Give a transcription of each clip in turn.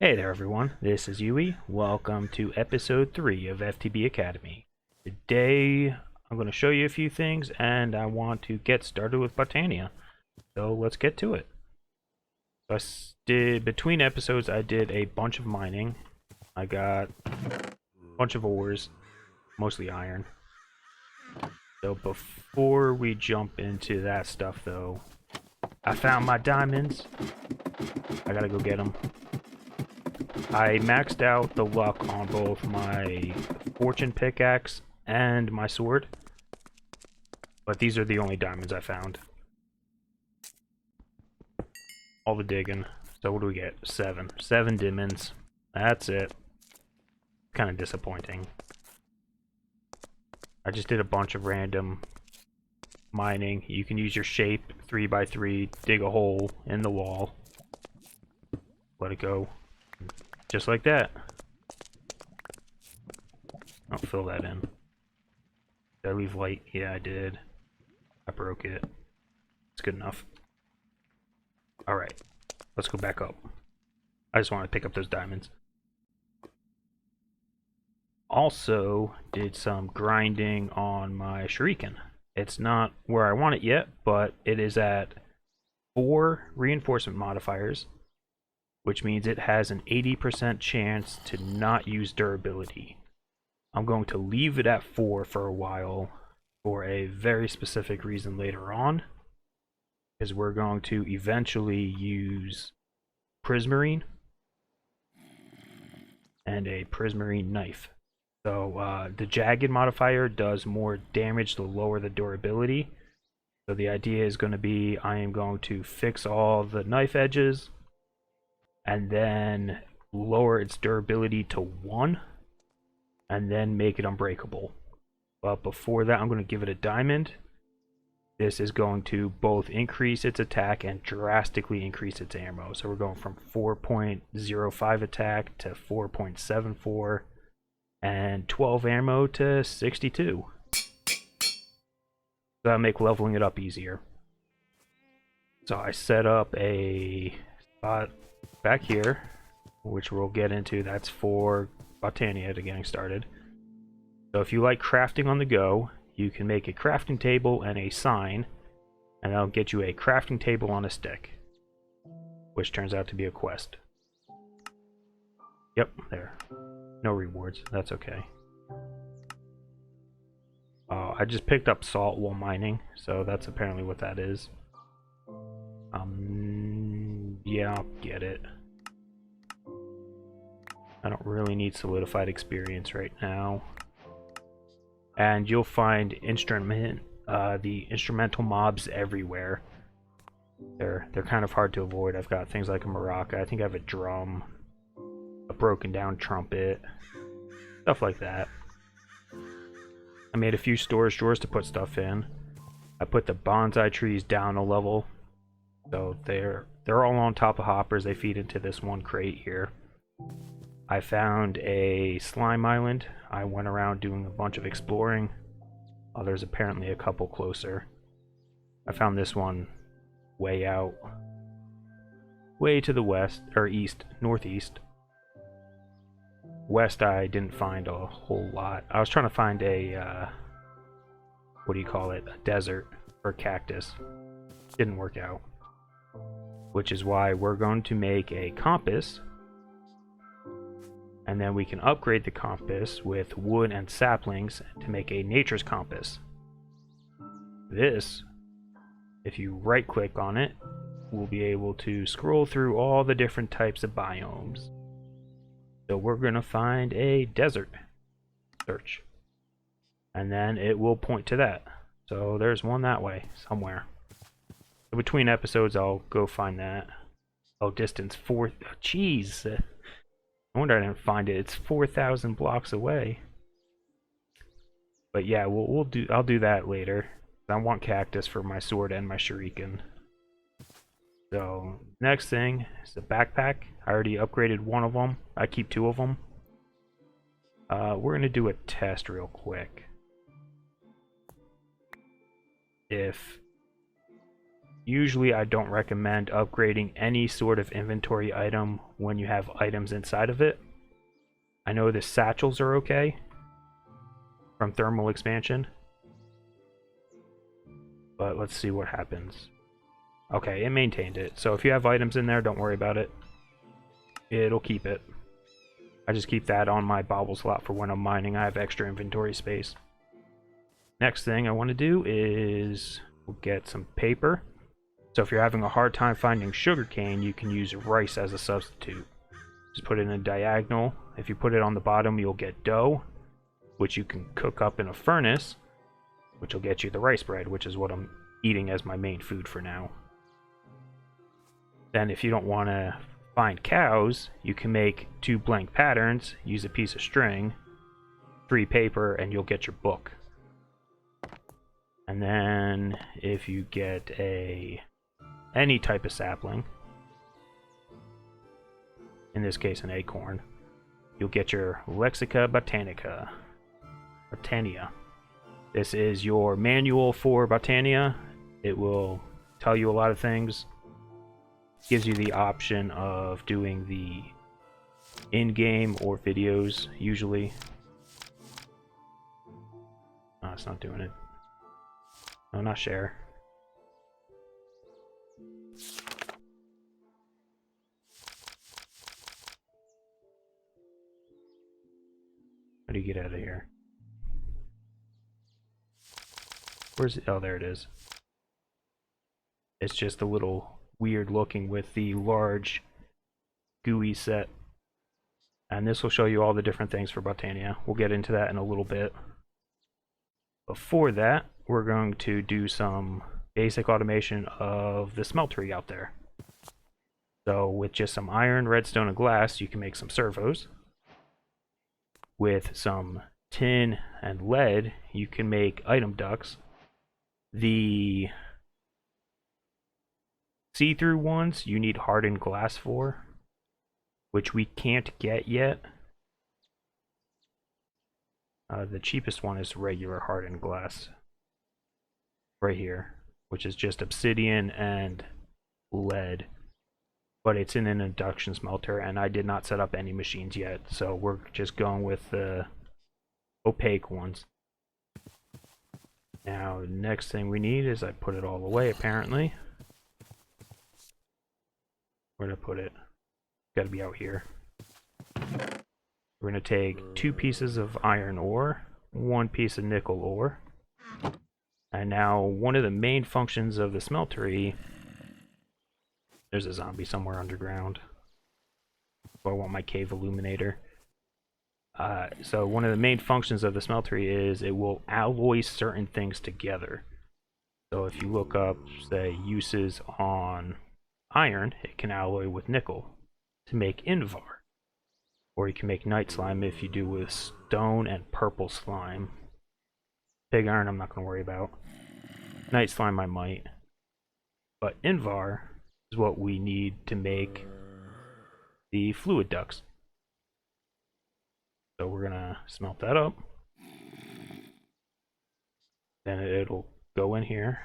Hey there everyone, this is Yui. Welcome to episode 3 of FTB Academy. Today I'm going to show you a few things and I want to get started with Botania. So let's get to it. Between episodes I did a bunch of mining. I got a bunch of ores, mostly iron. So before we jump into that stuff though, I found my diamonds. I gotta go get them. I maxed out the luck on both my fortune pickaxe and my sword, but these are the only diamonds I found. All the digging. So what do we get? 7 diamonds. That's it. Kind of disappointing. I just did a bunch of random mining. You can use your shape 3x3, dig a hole in the wall, let it go. Just like that. I'll fill that in. Did I leave light? Yeah, I did. I broke it. It's good enough. Alright. Let's go back up. I just want to pick up those diamonds. Also, did some grinding on my shuriken. It's not where I want it yet, but it is at 4 reinforcement modifiers, which means it has an 80% chance to not use durability. I'm going to leave it at 4 for a while for a very specific reason later on, because we're going to eventually use prismarine and a prismarine knife. So the jagged modifier does more damage the lower the durability. So the idea is going to be I am going to fix all the knife edges and then lower its durability to 1 and then make it unbreakable. But before that I'm going to give it a diamond. This is going to both increase its attack and drastically increase its ammo. So we're going from 4.05 attack to 4.74 and 12 ammo to 62. That'll make leveling it up easier. So I set up a spot back here, which we'll get into. That's for Botania to getting started. So if you like crafting on the go, you can make a crafting table and a sign, and that'll get you a crafting table on a stick, which turns out to be a quest. Yep, there. No rewards. That's okay. I just picked up salt while mining, so that's apparently what that is. Yeah, I'll get it. I don't really need solidified experience right now. And you'll find the instrumental mobs everywhere. They're kind of hard to avoid. I've got things like a maraca. I think I have a drum, a broken down trumpet, stuff like that. I made a few storage drawers to put stuff in. I put the bonsai trees down a level, so they're all on top of hoppers. They feed into this one crate here. I found a slime island. I went around doing a bunch of exploring. Oh, there's apparently a couple closer. I found this one way out, way to the west, or east, northeast. West I didn't find a whole lot. I was trying to find a, what do you call it, a desert or cactus. Didn't work out. Which is why we're going to make a compass. And then we can upgrade the compass with wood and saplings to make a nature's compass. This, if you right click on it, we'll be able to scroll through all the different types of biomes. So we're going to find a desert. Search. And then it will point to that. So there's one that way, somewhere. So between episodes I'll go find that. Oh, distance 4... Jeez! I wonder I didn't find it. It's 4,000 blocks away. But yeah, I'll do that later. I want cactus for my sword and my shuriken. So next thing is the backpack. I already upgraded one of them. I keep 2 of them. We're gonna do a test real quick. If Usually I don't recommend upgrading any sort of inventory item when you have items inside of it. I know the satchels are okay from thermal expansion, but let's see what happens. Okay, it maintained it. So if you have items in there, don't worry about it. It'll keep it. I just keep that on my bobble slot for when I'm mining. I have extra inventory space. Next thing I want to do is we'll get some paper. So if you're having a hard time finding sugarcane, you can use rice as a substitute. Just put it in a diagonal. If you put it on the bottom, you'll get dough, which you can cook up in a furnace, which will get you the rice bread, which is what I'm eating as my main food for now. Then if you don't want to find cows, you can make 2 blank patterns, use a piece of string, 3 paper, and you'll get your book. And then if you get any type of sapling, in this case an acorn, you'll get your Lexica Botania. This is your manual for Botania. It will tell you a lot of things. Gives you the option of doing the in-game or videos, usually. No, it's not doing it. No, not share. How do you get out of here? Where's it? Oh, there it is. It's just a little weird looking with the large GUI set. And this will show you all the different things for Botania. We'll get into that in a little bit. Before that, we're going to do some basic automation of the smeltery out there. So with just some iron, redstone, and glass, you can make some servos. With some tin and lead, you can make item ducts. The see-through ones you need hardened glass for, which we can't get yet. The cheapest one is regular hardened glass right here, which is just obsidian and lead, but it's in an induction smelter, and I did not set up any machines yet, so we're just going with the opaque ones. Now, the next thing we need is I put it all away, apparently. Where did I put it? Got to be out here. We're going to take 2 pieces of iron ore, 1 piece of nickel ore. And now, one of the main functions of the smeltery... There's a zombie somewhere underground. So I want my cave illuminator. So one of the main functions of the smeltery is it will alloy certain things together. So if you look up, say, uses on iron, it can alloy with nickel to make Invar. Or you can make night slime if you do with stone and purple slime. Pig iron I'm not going to worry about. Night slime I might. But Invar is what we need to make the fluid ducts. So we're going to smelt that up. Then it'll go in here.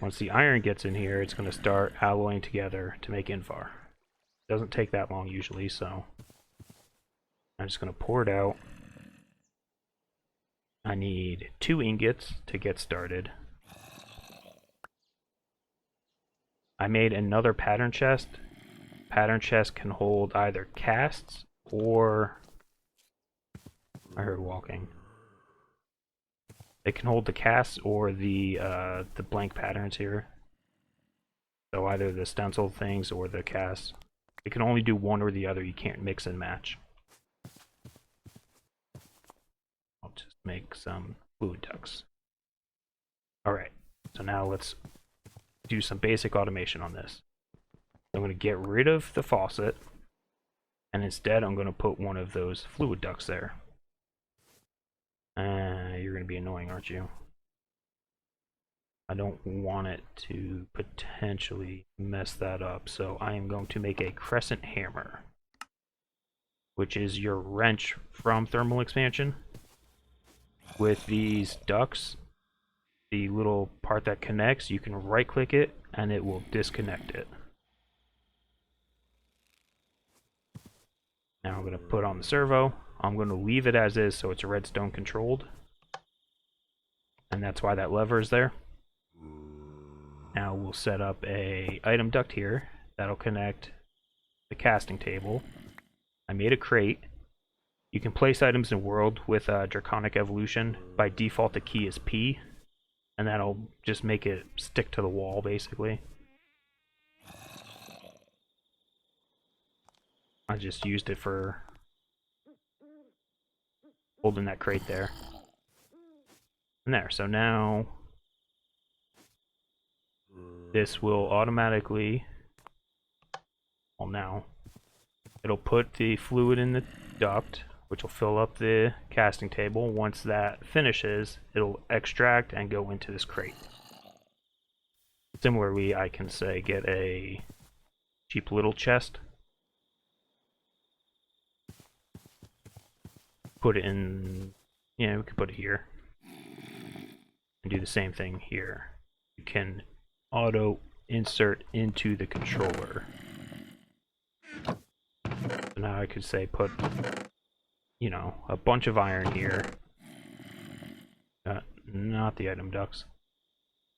Once the iron gets in here, it's going to start alloying together to make Invar. Doesn't take that long usually, so I'm just going to pour it out. I need 2 ingots to get started. I made another pattern chest. Pattern chest can hold either casts or... I heard walking. It can hold the casts or the blank patterns here. So either the stencil things or the casts. It can only do one or the other. You can't mix and match. I'll just make some fluid ducts. Alright, so now let's do some basic automation on this. I'm going to get rid of the faucet, and instead I'm going to put one of those fluid ducts there. You're going to be annoying, aren't you? I don't want it to potentially mess that up, so I am going to make a Crescent Hammer, which is your wrench from thermal expansion. With these ducts, the little part that connects, you can right click it and it will disconnect it. Now I'm going to put on the servo. I'm going to leave it as is so it's redstone controlled. And that's why that lever is there. Now we'll set up a item duct here that'll connect the casting table. I made a crate. You can place items in world with Draconic Evolution. By default the key is P, and that'll just make it stick to the wall basically. I just used it for holding that crate there. And there, so now this will automatically, well now, it'll put the fluid in the duct, which will fill up the casting table. Once that finishes, it'll extract and go into this crate. Similarly, I can say get a cheap little chest, put it in, yeah, we could put it here, and do the same thing here. You can auto insert into the controller. So now I could say put, you know, a bunch of iron here, not the item ducts,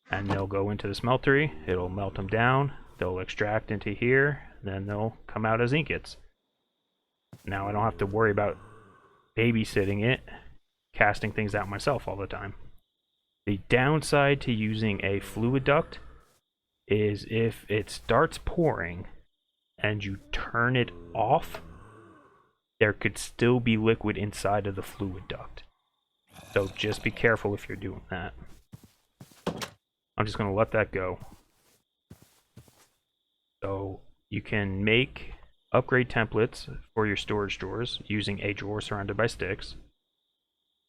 and they'll go into the smeltery. It'll melt them down, they'll extract into here, then they'll come out as ingots. Now I don't have to worry about babysitting it, casting things out myself all the time. The downside to using a fluid duct is if it starts pouring and you turn it off, there could still be liquid inside of the fluid duct. So just be careful if you're doing that. I'm just going to let that go. So you can make upgrade templates for your storage drawers using a drawer surrounded by sticks.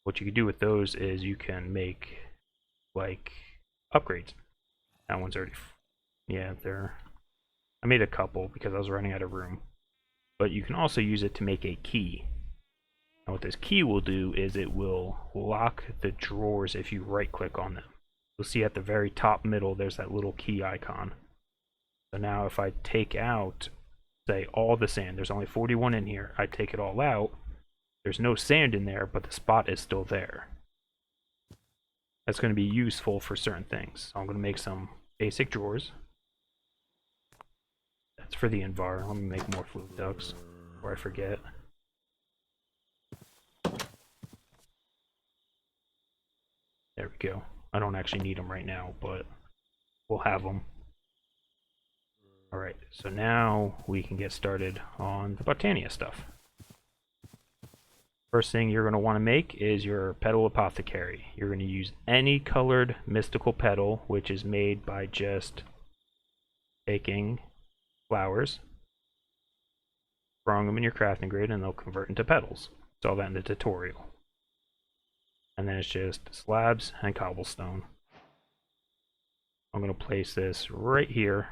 What you can do with those is you can make like upgrades. That one's already, yeah, there. I made a couple because I was running out of room. But you can also use it to make a key. And what this key will do is it will lock the drawers if you right click on them. You'll see at the very top middle there's that little key icon. So now if I take out, say, all the sand, there's only 41 in here, I take it all out, there's no sand in there, but the spot is still there. That's going to be useful for certain things. So I'm going to make some basic drawers. That's for the envar. Let me make more fluid ducts before I forget. There we go. I don't actually need them right now, but we'll have them. Alright, so now we can get started on the Botania stuff. First thing you're going to want to make is your Petal Apothecary. You're going to use any colored mystical petal, which is made by just taking flowers, throwing them in your crafting grid, and they'll convert into petals. It's all that in the tutorial. And then it's just slabs and cobblestone. I'm going to place this right here.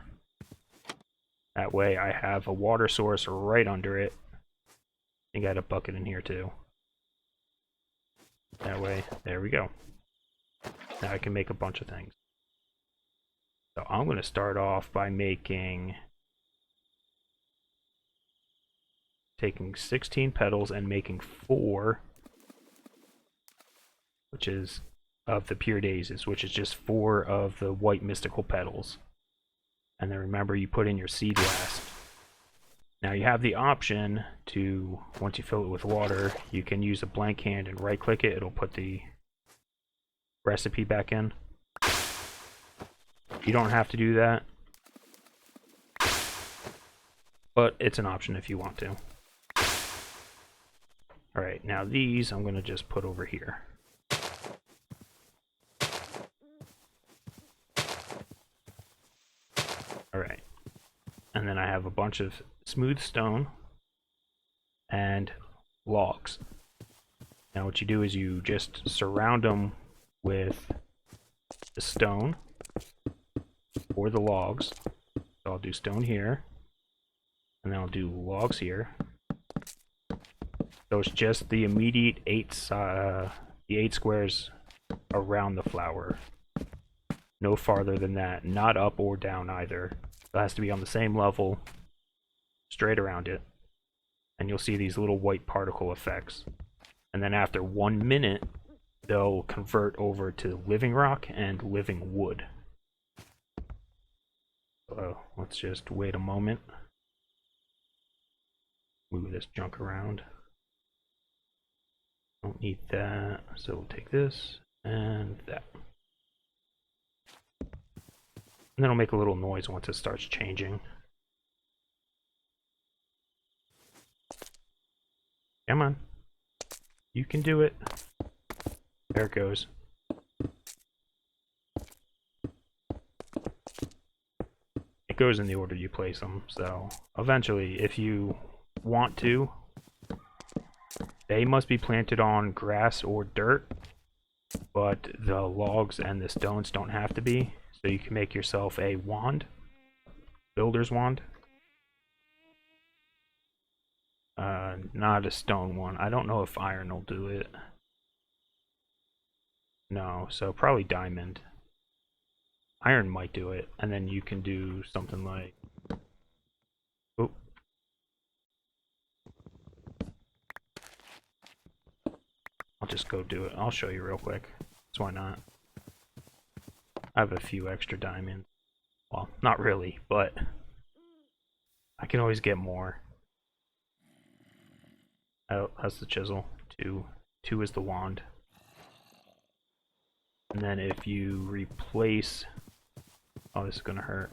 That way I have a water source right under it. I think I had a bucket in here too. That way, there we go. Now I can make a bunch of things. So I'm going to start off by taking 16 petals and making 4, which is of the pure daisies, which is just 4 of the white mystical petals. And then remember, you put in your seed last. Now you have the option to, once you fill it with water, you can use a blank hand and right click it. It'll put the recipe back in. You don't have to do that, but it's an option if you want to. Alright, now these I'm going to just put over here. Alright, and then I have a bunch of smooth stone and logs. Now what you do is you just surround them with the stone or the logs. So I'll do stone here, and then I'll do logs here. So it's just the immediate 8 squares around the flower. No farther than that, not up or down either. It has to be on the same level, straight around it. And you'll see these little white particle effects. And then after 1 minute, they'll convert over to living rock and living wood. So let's just wait a moment. Move this junk around. Don't need that, so we'll take this and that. And then it'll make a little noise once it starts changing. Come on. You can do it. There it goes. It goes in the order you place them, so eventually, if you want to, they must be planted on grass or dirt, but the logs and the stones don't have to be. So you can make yourself a wand, builder's wand. Not a stone one. I don't know if iron will do it. No, so probably diamond. Iron might do it, and then you can do something like... Oh. I'll just go do it. I'll show you real quick. So why not? I have a few extra diamonds. Well, not really, but I can always get more. Oh, that's the chisel. Two is the wand. And then if you replace... Oh, this is gonna hurt.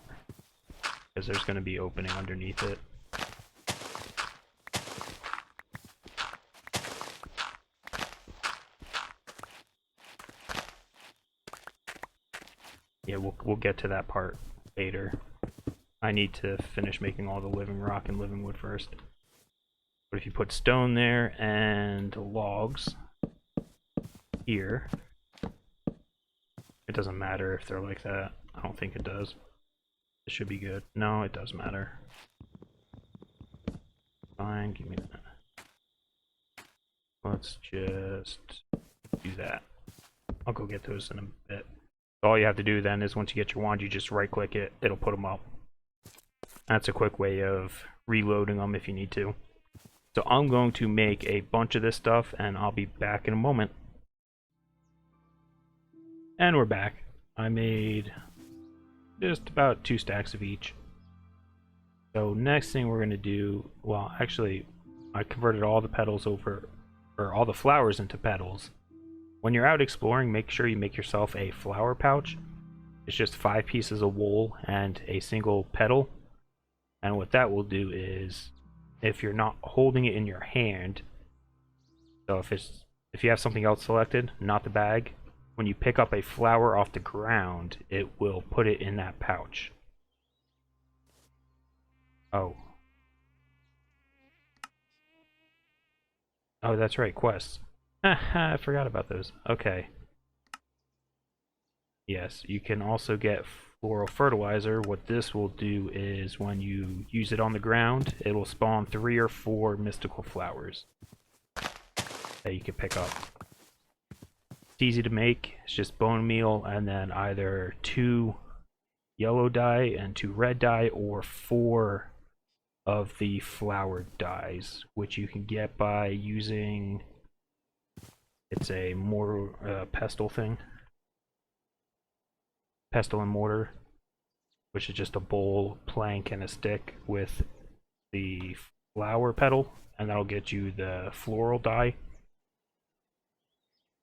Because there's gonna be opening underneath it. Yeah, we'll get to that part later. I need to finish making all the living rock and living wood first. But if you put stone there and logs here, it doesn't matter if they're like that. I don't think it does. It should be good. No, it does matter. Fine, give me that. Let's just do that. I'll go get those in a bit. All you have to do then is once you get your wand, you just right click it, it'll put them up. That's a quick way of reloading them if you need to. So I'm going to make a bunch of this stuff and I'll be back in a moment. And we're back. I made just about 2 stacks of each. So next thing we're going to do, well actually I converted all the petals over, or all the flowers into petals. When you're out exploring, make sure you make yourself a flower pouch. It's just 5 pieces of wool and a single petal. And what that will do is, if you're not holding it in your hand, so if you have something else selected, not the bag, when you pick up a flower off the ground, it will put it in that pouch. Oh, that's right, quests. I forgot about those. Okay. Yes, you can also get Floral Fertilizer. What this will do is when you use it on the ground, it will spawn 3 or 4 mystical flowers that you can pick up. It's easy to make. It's just bone meal and then either 2 yellow dye and 2 red dye, or 4 of the flower dyes, which you can get by using... It's a mortar, pestle thing. Pestle and mortar, which is just a bowl, plank, and a stick with the flower petal, and that'll get you the floral dye.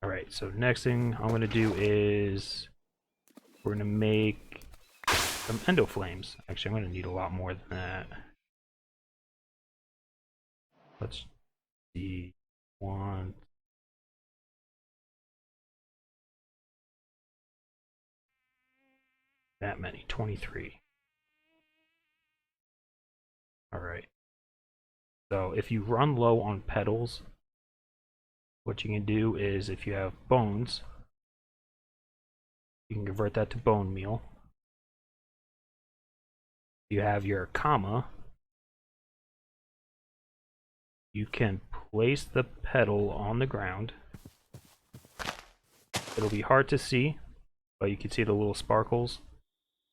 Alright, so next thing I'm going to do is we're going to make some endo flames. Actually, I'm going to need a lot more than that. Let's see. One. That many, 23. Alright. So if you run low on petals, what you can do is, if you have bones, you can convert that to bone meal. You have your comma. You can place the petal on the ground. It'll be hard to see, but you can see the little sparkles.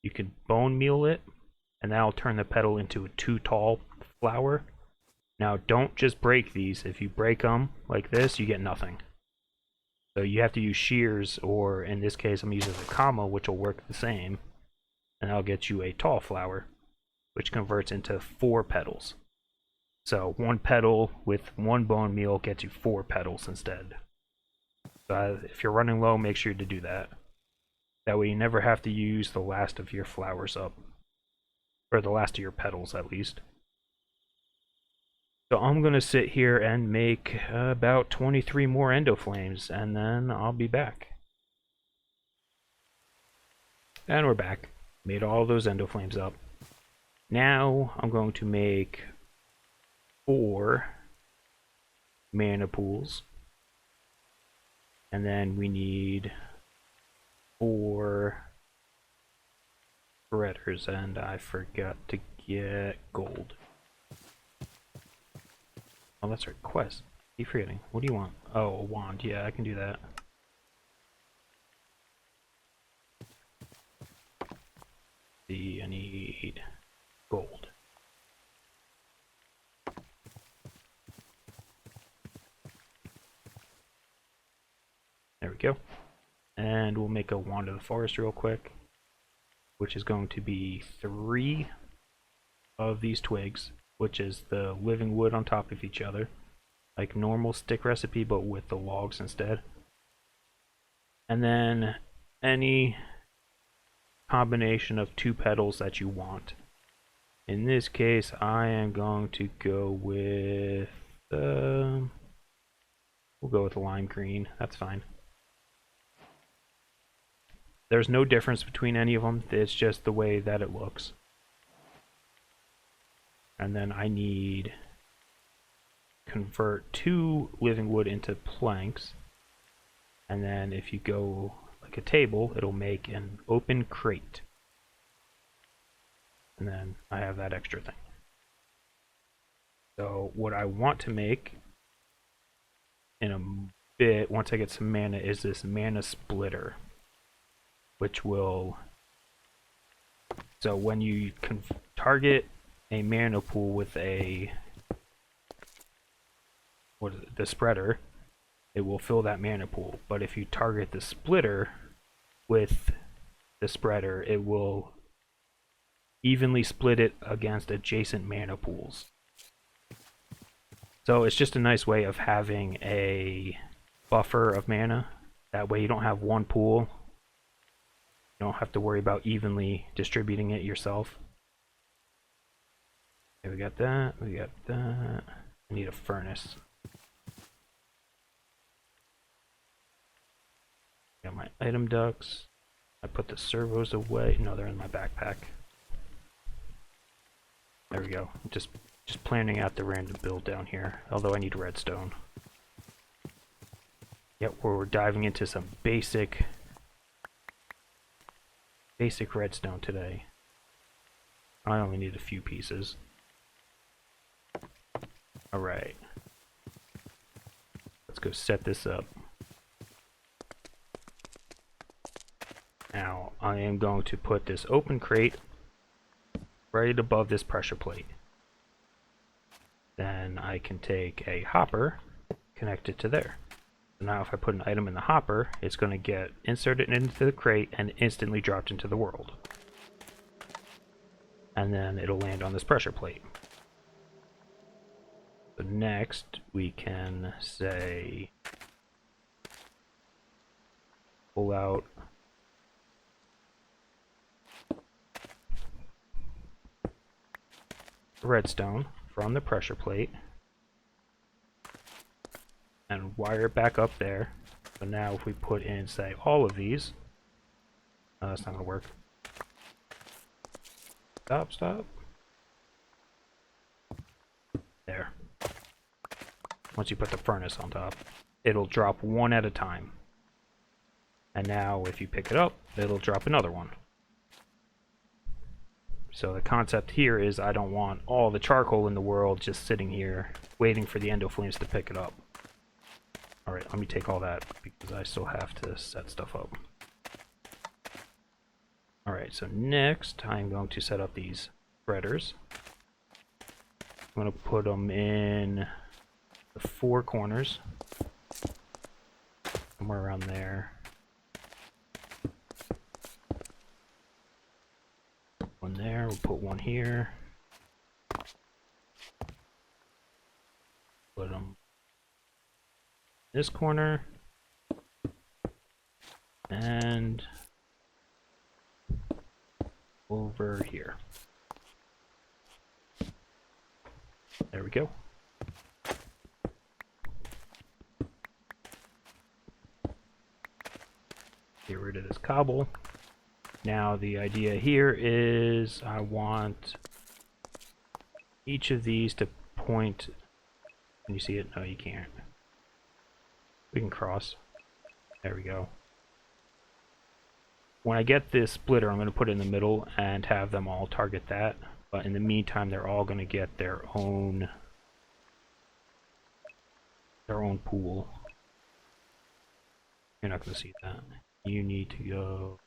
You can bone meal it, and that'll turn the petal into a too tall flower. Now, don't just break these. If you break them like this, you get nothing. So you have to use shears, or in this case, I'm using a comma, which will work the same, and that'll get you a tall flower, which converts into 4 petals. So 1 petal with 1 bone meal gets you 4 petals instead. So if you're running low, make sure to do that. That way you never have to use the last of your flowers up. Or the last of your petals, at least. So I'm going to sit here and make about 23 more endoflames, and then I'll be back. And we're back. Made all those endoflames up. Now I'm going to make 4 mana pools. And then we need 4 spreaders, and I forgot to get gold. Oh, that's our quest. I keep forgetting. What do you want? Oh, a wand. Yeah, I can do that. See, I need gold. There we go. And we'll make a wand of the forest real quick, which is going to be 3 of these twigs, which is the living wood on top of each other, like normal stick recipe, but with the logs instead. And then any combination of 2 petals that you want. In this case, I am going to go with we'll go with lime green. That's fine. There's no difference between any of them. It's just the way that it looks. And then I need convert 2 living wood into planks. And then if you go like a table, it'll make an open crate. And then I have that extra thing. So what I want to make in a bit, once I get some mana, is this mana splitter, which will, so when you can target a mana pool with a, what is it, the spreader, it will fill that mana pool. But if you target the splitter with the spreader, it will evenly split it against adjacent mana pools. So it's just a nice way of having a buffer of mana. That way you don't have one pool. You don't have to worry about evenly distributing it yourself. Okay, we got that, we got that. I need a furnace. Got my item ducts. I put the servos away. No, they're in my backpack. There we go. Just planning out the random build down here. Although I need redstone. Yep, we're diving into some basic redstone today. I only need a few pieces. Alright. Let's go set this up. Now, I am going to put this open crate right above this pressure plate. Then I can take a hopper, connect it to there. So now if I put an item in the hopper, it's going to get inserted into the crate and instantly dropped into the world. And then it'll land on this pressure plate. So next we can say pull out redstone from the pressure plate and wire it back up there. So now if we put in, say, all of these, that's not going to work. Stop. There. Once you put the furnace on top, it'll drop one at a time. And now if you pick it up, it'll drop another one. So the concept here is I don't want all the charcoal in the world just sitting here waiting for the endoflames to pick it up. Alright, let me take all that because I still have to set stuff up. Alright, so next I'm going to set up these spreaders. I'm going to put them in the 4 corners. Somewhere around there. One there, we'll put one here. Put them in this corner. And over here. There we go. Get rid of this cobble. Now the idea here is I want each of these to point. Can you see it? No, you can't. We can cross. There we go. When I get this splitter, I'm going to put it in the middle and have them all target that. But in the meantime, they're all going to get their own pool. You're not going to see that. You need to go.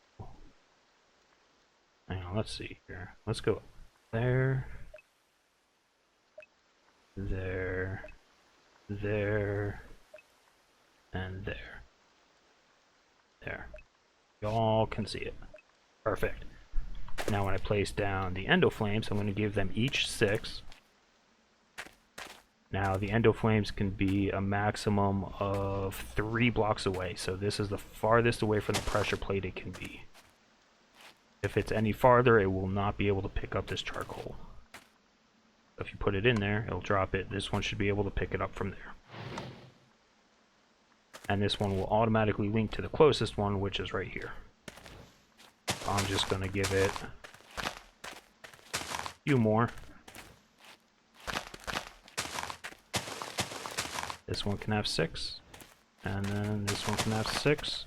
Hang on, let's see here. Let's go there, there, there, and there. There. Y'all can see it. Perfect. Now when I place down the endo flames, I'm going to give them each 6. Now the endo flames can be a maximum of 3 blocks away, so this is the farthest away from the pressure plate it can be. If it's any farther, it will not be able to pick up this charcoal. If you put it in there, it'll drop it. This one should be able to pick it up from there. And this one will automatically link to the closest one, which is right here. I'm just going to give it a few more. This one can have 6, and then this one can have 6.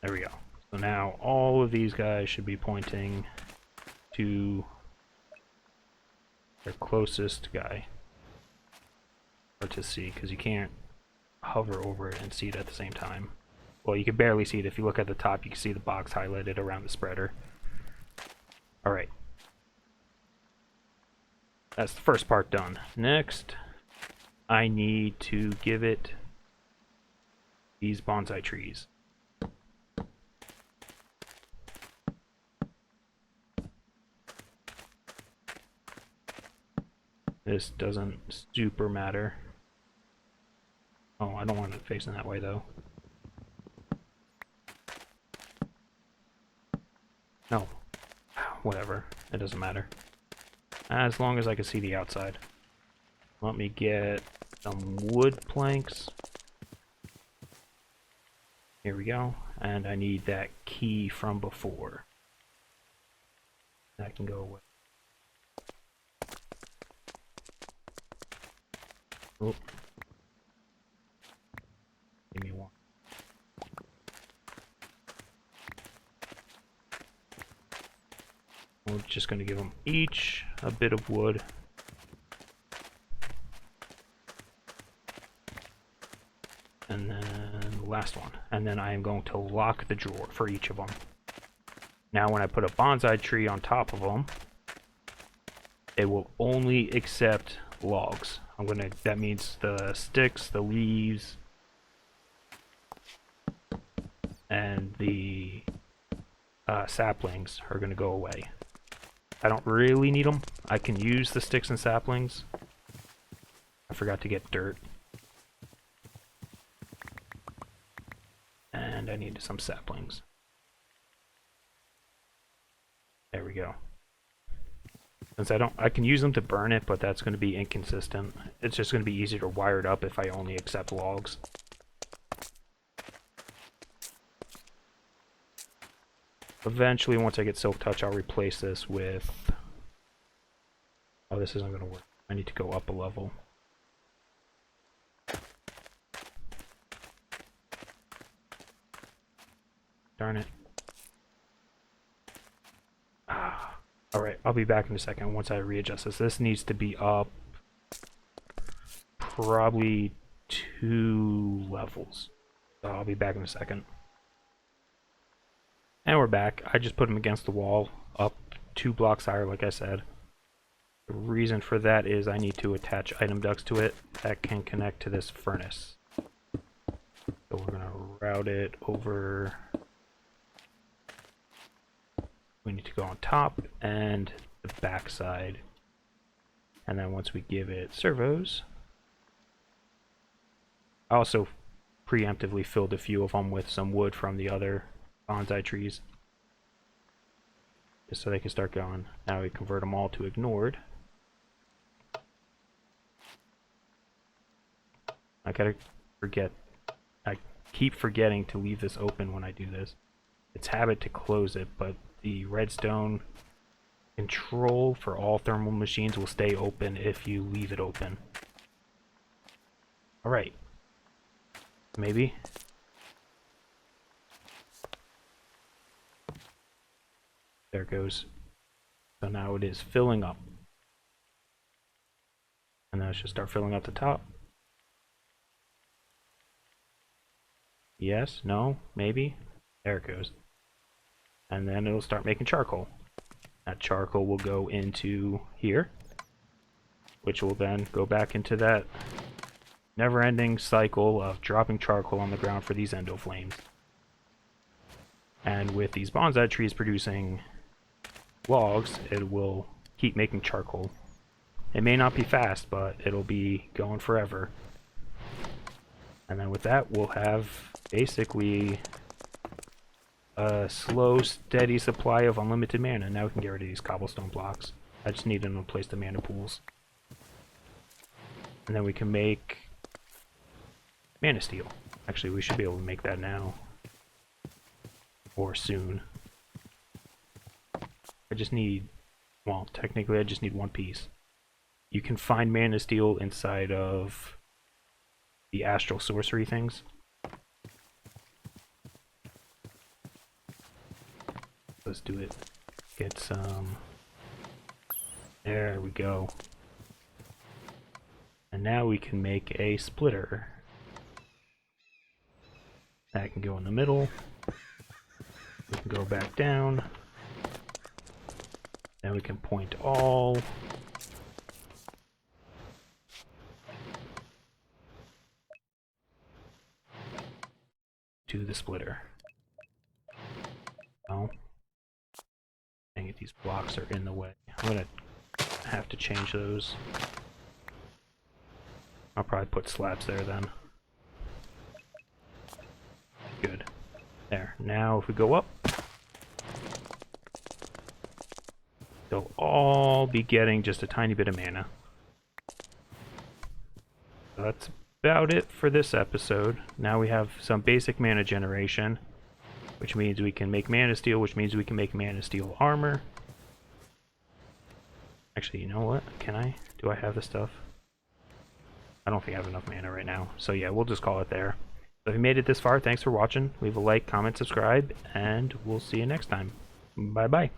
There we go. So now all of these guys should be pointing to their closest guy. Hard to see because you can't hover over it and see it at the same time. Well, you can barely see it. If you look at the top, you can see the box highlighted around the spreader. Alright. That's the first part done. Next, I need to give it these bonsai trees. This doesn't super matter. Oh, I don't want it facing that way though. No. Whatever. It doesn't matter. As long as I can see the outside. Let me get some wood planks. Here we go. And I need that key from before. That can go away. Oh. Give me one. We're just going to give them each a bit of wood. And then the last one. And then I am going to lock the drawer for each of them. Now when I put a bonsai tree on top of them, it will only accept logs. That means the sticks, the leaves, and the saplings are going to go away. I don't really need them. I can use the sticks and saplings. I forgot to get dirt. And I need some saplings. There we go. Since I can use them to burn it, but that's going to be inconsistent. It's just going to be easier to wire it up if I only accept logs. Eventually, once I get Silk Touch, I'll replace this with... Oh, this isn't going to work. I need to go up a level. Darn it. Alright, I'll be back in a second once I readjust this. This needs to be up probably 2 levels. So I'll be back in a second. And we're back. I just put him against the wall, up 2 blocks higher, like I said. The reason for that is I need to attach item ducts to it that can connect to this furnace. So we're going to route it over. We need to go on top and the back side. And then once we give it servos, I also preemptively filled a few of them with some wood from the other bonsai trees, just so they can start going. Now we convert them all to ignored. I keep forgetting to leave this open when I do this. It's habit to close it, but the redstone control for all thermal machines will stay open if you leave it open. Alright. Maybe. There it goes. So now it is filling up. And then it should start filling up the top. Yes, no, maybe. There it goes. And then it'll start making charcoal. That charcoal will go into here, which will then go back into that never-ending cycle of dropping charcoal on the ground for these endo flames. And with these bonsai trees producing logs, it will keep making charcoal. It may not be fast, but it'll be going forever. And then with that, we'll have basically a slow, steady supply of unlimited mana. Now we can get rid of these cobblestone blocks. I just need them to place the mana pools. And then we can make mana steel. Actually, we should be able to make that now. Or soon. I just need, well, technically I just need 1 piece. You can find mana steel inside of the astral sorcery things. Let's do it. Get some. There we go. And now we can make a splitter. That can go in the middle. We can go back down. Then we can point all. To the splitter. Oh. Dang it, these blocks are in the way. I'm gonna have to change those. I'll probably put slabs there then. Good. There. Now if we go up, they'll all be getting just a tiny bit of mana. So that's about it for this episode. Now we have some basic mana generation, which means we can make mana steel, which means we can make mana steel armor. Actually, you know what? Can I? Do I have the stuff? I don't think I have enough mana right now. So yeah, we'll just call it there. So if you made it this far, thanks for watching. Leave a like, comment, subscribe, and we'll see you next time. Bye-bye.